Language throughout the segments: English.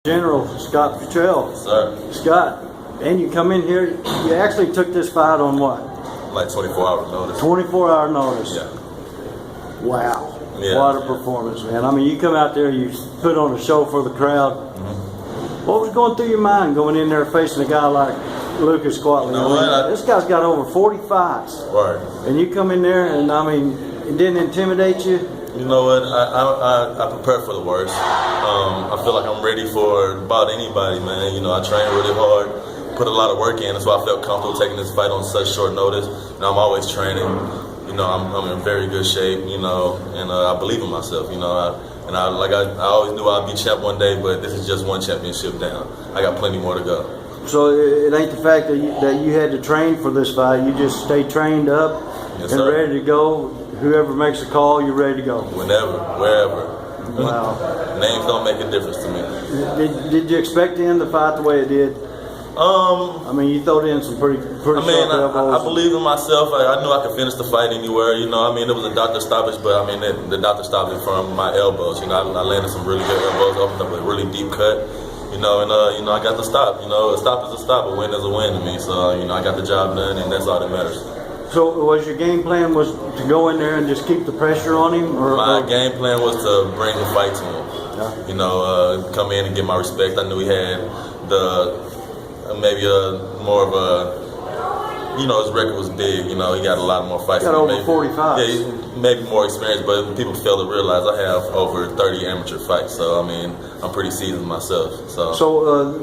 General Scott Futrell. Sir. Scott, and you come in here, you actually took this fight on what? Like 24 hours notice. 24-hour notice. Yeah. Wow. Yeah. What a performance, man. I mean, you come out there, you put on a show for the crowd. What was going through your mind going in there facing a guy like Lucas Quatley? This guy's got over 40 fights. Right. And you come in there and, I mean, it didn't intimidate you? You know what? I prepare for the worst. I feel like I'm ready for about anybody, man. You know, I train really hard, put a lot of work in. That's why I felt comfortable taking this fight on such short notice. You know, I'm always training. You know, I'm in very good shape. You know, and I believe in myself. You know, I always knew I'd be champ one day, but this is just one championship down. I got plenty more to go. So it ain't the fact that you had to train for this fight. You just stay trained up and ready to go. Whoever makes a call, you're ready to go. Whenever, wherever. Wow. Names don't make a difference to me. Did you expect to end the fight the way it did? I mean, you throwed in some pretty sharp elbows. I believe in myself. I knew I could finish the fight anywhere. You know, I mean, it was a doctor stoppage, but I mean, the doctor stopped it from my elbows. You know, I landed some really good elbows, opened up a really deep cut. You know, and you know, I got the stop. You know, a stop is a stop, a win is a win to me. So you know, I got the job done, and that's all that matters. So was your game plan was to go in there and just keep the pressure on him? My game plan was to bring the fight to him. Yeah. You know, come in and get my respect. I knew he had more of a, you know, his record was big. You know, he got a lot more fights. Got over 45. Yeah, maybe more experience, but people fail to realize I have over 30 amateur fights. So I mean, I'm pretty seasoned myself. So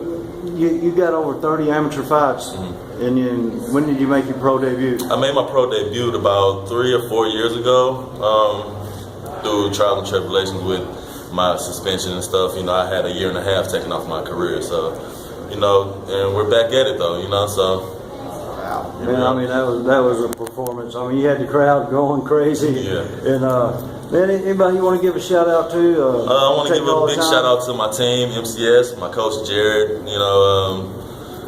you got over 30 amateur fights. And when did you make your pro debut? I made my pro debut about 3 or 4 years ago, through trials and tribulations with my suspension and stuff. You know, I had a year and a half taken off my career, so you know, and we're back at it though. You know, so. Wow. Man, I mean, that was a performance. I mean, you had the crowd going crazy. Yeah. And man, anybody you want to give a shout out to? I want to give a big shout out to my team, MCS, my coach Jared. You know.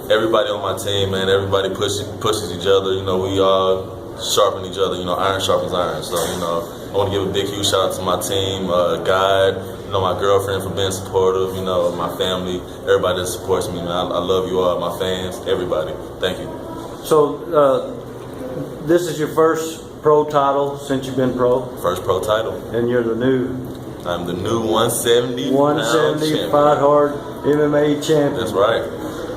Everybody on my team, man, everybody pushes each other. You know, we all sharpen each other. You know, iron sharpens iron. So, you know, I want to give a big, huge shout out to my team, God, you know, my girlfriend for being supportive, you know, my family, everybody that supports me, man. I love you all, my fans, everybody. Thank you. So, this is your first pro title since you've been pro? First pro title. And you're I'm the new 170 fight hard MMA champion. That's right.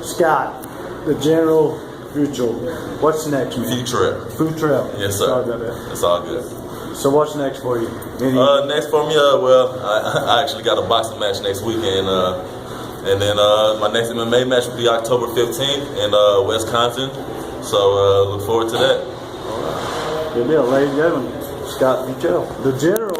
Scott, the General Futrell. What's next, man? Futrell. Yes, sir. Sorry about that. It's all good. So what's next for you? Next for me, well, I actually got a boxing match next weekend, and then my next MMA match will be October 15th in Wisconsin. So look forward to that. Good deal, ladies and gentlemen. Scott Futrell, the General.